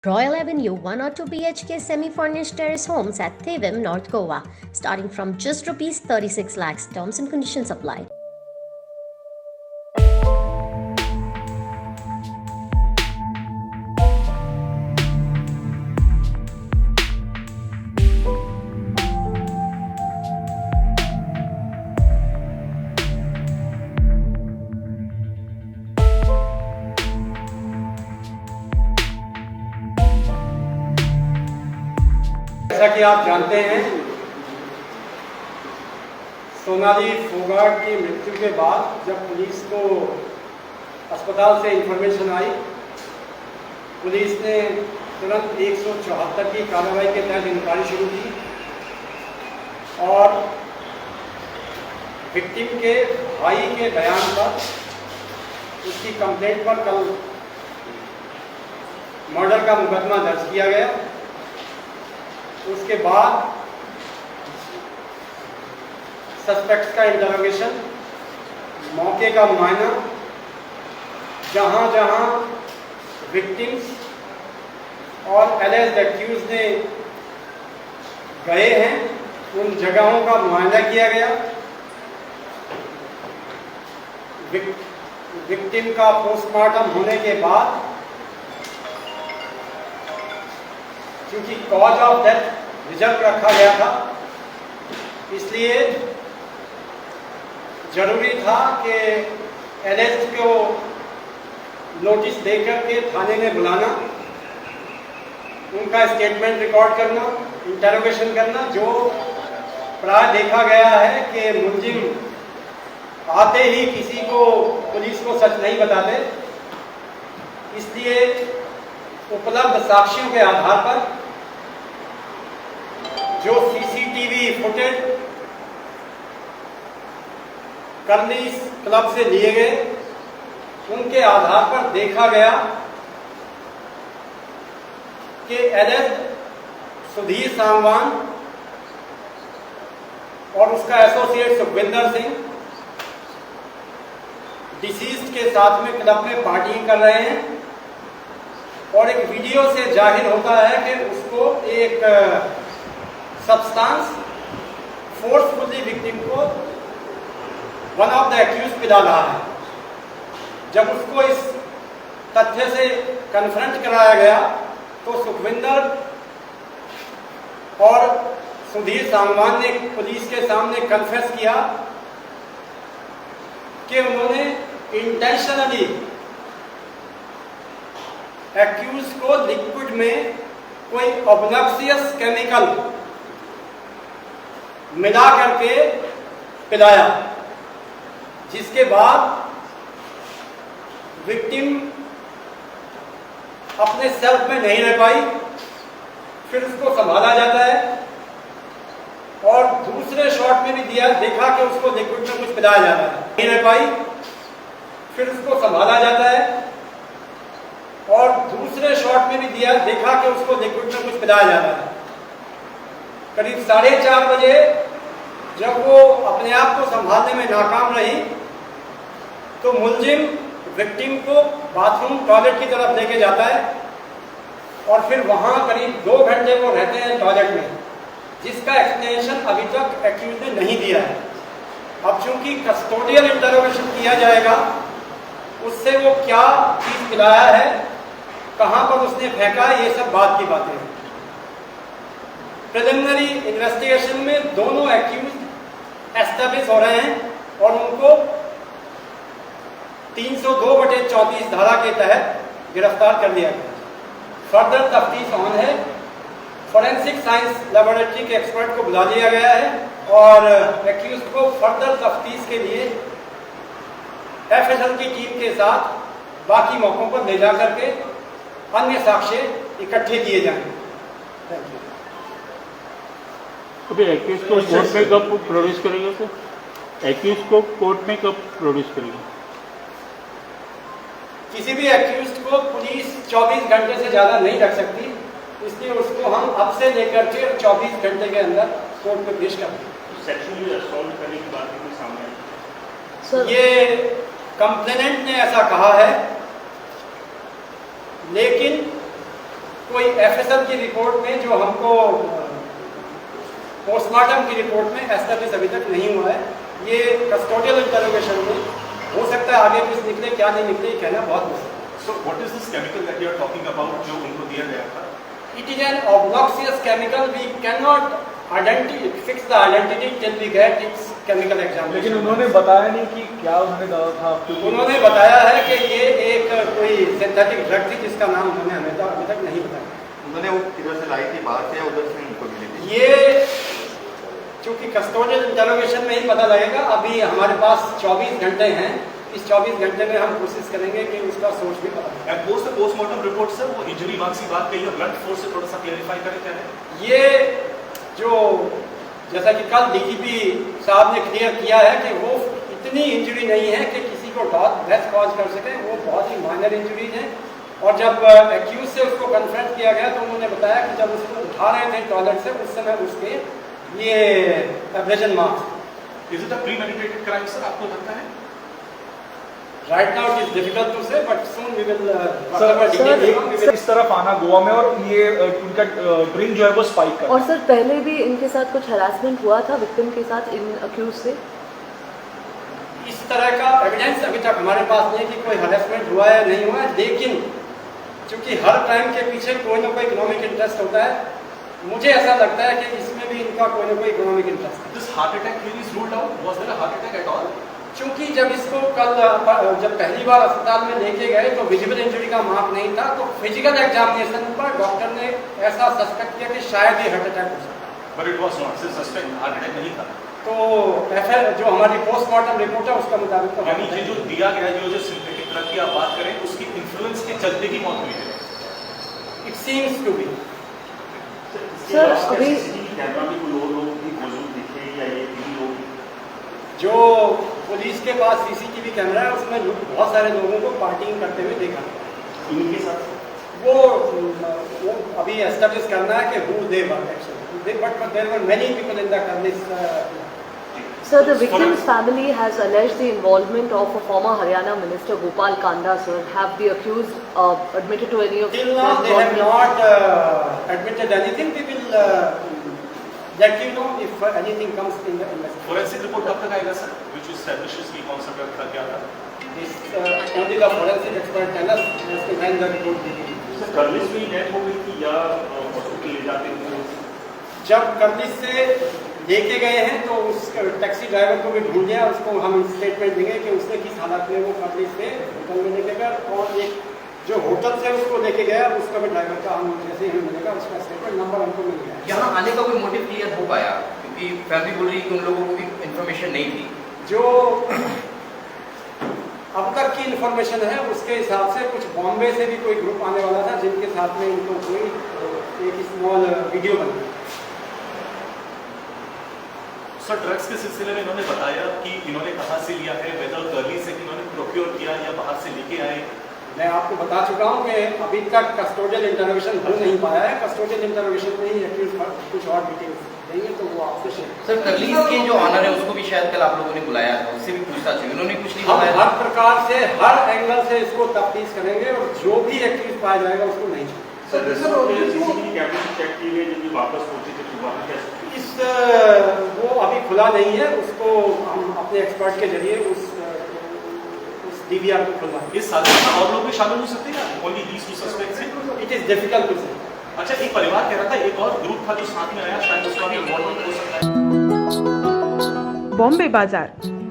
Royal Avenue 1 or 2 BHK semi-furnished terrace homes at Thevim, North Goa, starting from just rupees 36 lakhs. Terms and conditions apply. जैसा कि आप जानते हैं, सोनाली फोगाट की मृत्यु के बाद जब पुलिस को अस्पताल से इंफॉर्मेशन आई, पुलिस ने तुरंत 174 की कार्रवाई के तहत इंक्वायरी शुरू की और विक्टिम के भाई के बयान पर, उसकी कंप्लेंट पर कल मर्डर का मुकदमा दर्ज किया गया। उसके बाद सस्पेक्ट्स का इंटरोगेशन, मौके का मुआयना, जहां जहां विक्टिम्स और एलिज्ड एक्यूज ने गए हैं उन जगहों का मुआयना किया गया। विक्टिम का पोस्टमार्टम होने के बाद, क्योंकि कॉज ऑफ डेथ रिजर्व रखा गया था, इसलिए जरूरी था कि एलिज्ड को नोटिस देकर के थाने में बुलाना, उनका स्टेटमेंट रिकॉर्ड करना, इंटरोगेशन करना। जो प्राय देखा गया है कि मुलजिम आते ही किसी को, पुलिस को सच नहीं बताते, इसलिए उपलब्ध साक्ष्यों के आधार पर जो सीसीटीवी फुटेज कर्ली क्लब से लिए गए, उनके आधार पर देखा गया कि एलिज्ड सुधीर सांगवान और उसका एसोसिएट सुखविंदर सिंह डिसीज्ड के साथ में क्लब में पार्टी कर रहे हैं और एक वीडियो से जाहिर होता है कि उसको एक सब्सटेंस फोर्सफुली विक्टिम को वन ऑफ द एक्यूज पिला रहा है। जब उसको इस तथ्य से कन्फ्रंट कराया गया तो सुखविंदर और सुधीर सांगवान ने पुलिस के सामने कन्फेस किया कि उन्होंने इंटेंशनली एक्यूज को लिक्विड में कोई ऑब्नॉक्सियस केमिकल मिला करके पिलाया, जिसके बाद विक्टिम अपने सेल्फ में नहीं रह पाई। फिर उसको संभाला जाता है और दूसरे शॉट में भी देखा कि उसको लिक्विड में कुछ पिलाया जा रहा है, नहीं रह पाई। फिर उसको संभाला जाता है और दूसरे शॉट में भी देखा कि उसको लिक्विड में कुछ पिलाया जा रहा है। करीब 4:30 बजे जब वो अपने आप को संभालने में नाकाम रही तो मुलजिम विक्टिम को बाथरूम टॉयलेट की तरफ लेके जाता है और फिर वहां करीब 2 घंटे वो रहते हैं टॉयलेट में, जिसका एक्सप्लेनेशन अभी तक एक्यूज ने नहीं दिया है। अब चूंकि कस्टोडियल इंटरोगेशन किया जाएगा, उससे वो क्या चीज पिलाया है, कहां पर उसने फेंका है, ये सब बात की बातें हैं। प्रिलिमिनरी इन्वेस्टिगेशन में दोनों एक्यूज एस्टेब्लिश हो रहे हैं और उनको 302/34 धारा के तहत गिरफ्तार कर लिया गया। फर्दर तफ्तीश ऑन है। फॉरेंसिक साइंस लेबोरेटरी के एक्सपर्ट को बुला लिया गया है और एक्यूज को फर्दर तफ्तीश के लिए एफएसएल की टीम के साथ बाकी मौकों पर ले जा करके अन्य साक्ष्य इकट्ठे किए जाएंगे। Thank you. अभी एक्यूज को कोर्ट में कब प्रोड्यूस करेगा सर? एक्यूज को कोर्ट में कब प्रोड्यूस करेगा? किसी भी एक्यूज को पुलिस 24 घंटे से ज़्यादा नहीं रख सकती, इसलिए उसको हम अब से लेकर के 24 घंटे के अंदर कोर्ट में पेश करते हैं। सेक्सुअली असॉल्ट करने की बात भी सामने आई। ये कंप्लेनेंट ने ऐसा कहा है, लेकिन कोई एफएसएल की रिपोर्ट में जो हमको पोस्टमार्टम की रिपोर्ट में एस्टेब्लिश अभी तक नहीं हुआ है। ये कस्टोडियल इंटरोगेशन में हो सकता है आगे कुछ निकले, क्या नहीं निकले कहना बहुत मुश्किल है। So what is this chemical that you are talking about जो उनको दिया गया था? It is an obnoxious chemical. We cannot fix the identity till we get its chemical examination. लेकिन उन्होंने बताया नहीं कि क्या उन्होंने डाला था आपको? उन्होंने बताया है कि ये एक कोई सिंथेटिक ड्रग थी जिसका नाम उन्होंने हमें अभी तक नहीं बताया। उन्होंने वो किधर से लाई थी, बाहर से या उधर से उनको मिली थी? ये चूंकि कस्टोडियल इंटरोगेशन में ही पता लगेगा। अभी हमारे पास 24 घंटे हैं, इस 24 घंटे में हम कोशिश करेंगे कि उसका सोर्स भी पता लगे। And post the postmortem report sir वो इंजरी मार्क्स की बात कही है, ब्लड फोर्स से थोड़ा सा क्लेरिफाई करें क्या है? ये जो जैसा कि कल डीजीपी साहब ने क्लियर किया है कि वो इतनी इंजरी नहीं है कि किसी को डेथ कॉज कर सके, वो बहुत ही माइनर इंजरीज हैं। और जब एक्यूज से उसको कन्फ्रंट किया गया तो उन्होंने बताया कि जब उसको उठा रहे थे टॉयलेट से उस समय उसके ये abrasion marks. Is it a premeditated crime sir आपको लगता है? Right now it is difficult to say, but soon we will sir इस तरफ आना गोवा में और ये उनका ड्रिंक जो है वो स्पाइक कर। और सर पहले भी इनके साथ कुछ हरासमेंट हुआ था विक्टिम के साथ, इन अक्यूज से? इस तरह का एविडेंस अभी तक हमारे पास नहीं कि कोई हरासमेंट हुआ है नहीं हुआ है, लेकिन क्योंकि हर क्राइम के पीछे कोई ना कोई इकोनॉमिक इंटरेस्ट होता है, मुझे ऐसा लगता है कि इसमें भी इनका कोई ना कोई इकोनॉमिक इंटरेस्ट है। This heart attack theory is ruled out. Was there a heart attack at all? क्योंकि जब इसको कल जब पहली बार अस्पताल में लेके गए तो विजिबल इंजरी का मार्क नहीं था, तो फिजिकल एग्जामिनेशन पर डॉक्टर ने ऐसा सस्पेक्ट किया कि शायद ये हार्ट अटैक हो सकता है। But it was not. सिर्फ सस्पेक्ट हार्ट अटैक नहीं था। तो जो हमारी पोस्टमार्टम रिपोर्ट है उसका मुताबिक तो यानी ये जो दिया गया जो सिंथेटिक ड्रग की आप बात करें उसकी इन्फ्लुएंस के चलते की मौत हुई है। It seems to be. Sir अभी कैमरा में कोई और लोग भी मौजूद दिखे या ये तीन लोग? जो पुलिस के पास सीसीटीवी कैमरा है उसमें बहुत सारे लोगों को पार्टिंग करते हुए देखा। इनके साथ वो अभी एस्टेब्लिश करना है कि who they were actually, but there were many people in the Karnis. Sir, the victim's family has alleged the involvement of a former Haryana minister, Gopal Kanda, sir. Have the accused admitted to any of Till now they have not admitted anything. We will let you know if anything comes in the investigation. Forensic report कब तक आएगा sir? Which establishes की कौन सा drug था क्या था? Only the forensic expert tell us as to when the report will be. Sir Curlies में डेथ हो गई थी या हॉस्पिटल ले जाते थे? जब कर्लिस से लेके गए हैं तो उस टैक्सी ड्राइवर को भी ढूंढ लिया, उसको हम स्टेटमेंट देंगे कि उसने किस हालत में वो कर्लिस से होटल में लेके गया, और एक जो होटल से उसको लेके गया उसका भी ड्राइवर का हम जैसे ही मिलेगा उसका स्टेटमेंट नंबर हमको मिल गया। यहाँ आने का कोई मोटिव क्लियर हो पाया? क्योंकि फैमिली बोल रही है कि उन लोगों को भी इन्फॉर्मेशन नहीं थी। जो अब तक की इन्फॉर्मेशन है उसके हिसाब से कुछ बॉम्बे से भी कोई ग्रुप आने वाला था जिनके साथ में इनको कोई एक स्मॉल वीडियो बनी। सर ड्रग्स के सिलसिले में इन्होंने बताया कि इन्होंने कहाँ से लिया है, वेदर कर्ली से इन्होंने प्रोक्योर किया या बाहर से लेके आए? मैं आपको बता चुका हूँ कि अभी तक कस्टोडियल इंटरोगेशन हो नहीं पाया है। कस्टोडियल इंटरोगेशन में ही एक्यूज कुछ और डिटेल्स देंगे तो वो आपसे शेयर। सर कर्लीज के जो ऑनर है उसको भी शायद कल आप लोगों ने बुलाया था, उससे भी पूछताछ हुई, उन्होंने कुछ नहीं हम बताया? हर प्रकार से हर एंगल से इसको तफ्तीश करेंगे और जो भी एक्यूज पाया जाएगा उसको नहीं छोड़ेंगे। सर सीसीटीवी कैमरे चेक किए गए जब वापस पहुंचे थे सुबह क्या? वो अभी खुला नहीं है, उसको हम अपने एक्सपर्ट के जरिए उस डीवीआर को खुलवा। इस साजिश में और लोग भी शामिल हो सकते हैं? Only these two suspects? It is difficult to say. अच्छा एक परिवार कह रहा था एक और ग्रुप था जो साथ में आया, शायद उसका भी इन्वॉल्वमेंट हो सकता है। बॉम्बे बाजार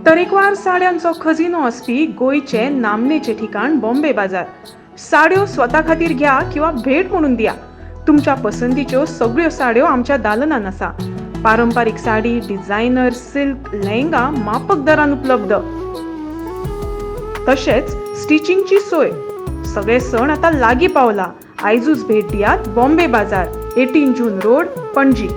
तरेकवार साड्यांचो खजिनो असपी गोयचे नामनेचे ठिकाण बॉम्बे बाजार। साड्यो स्वता खातीर घ्या किंवा भेट म्हणून दिया। तुमच्या पसंतीच्यो सगळ्यो साड्यो आमच्या दालनान आसा। पारंपारीक साडी, डिझायनर, सिल्क, लेहंगा माफक दरान उपलब्ध। तशेंच स्टिचिंगची सोय। सगळे सण आता लागीं पावला। आयजूच भेट दियात बॉम्बे बाजार, 18 जून रोड, पणजी।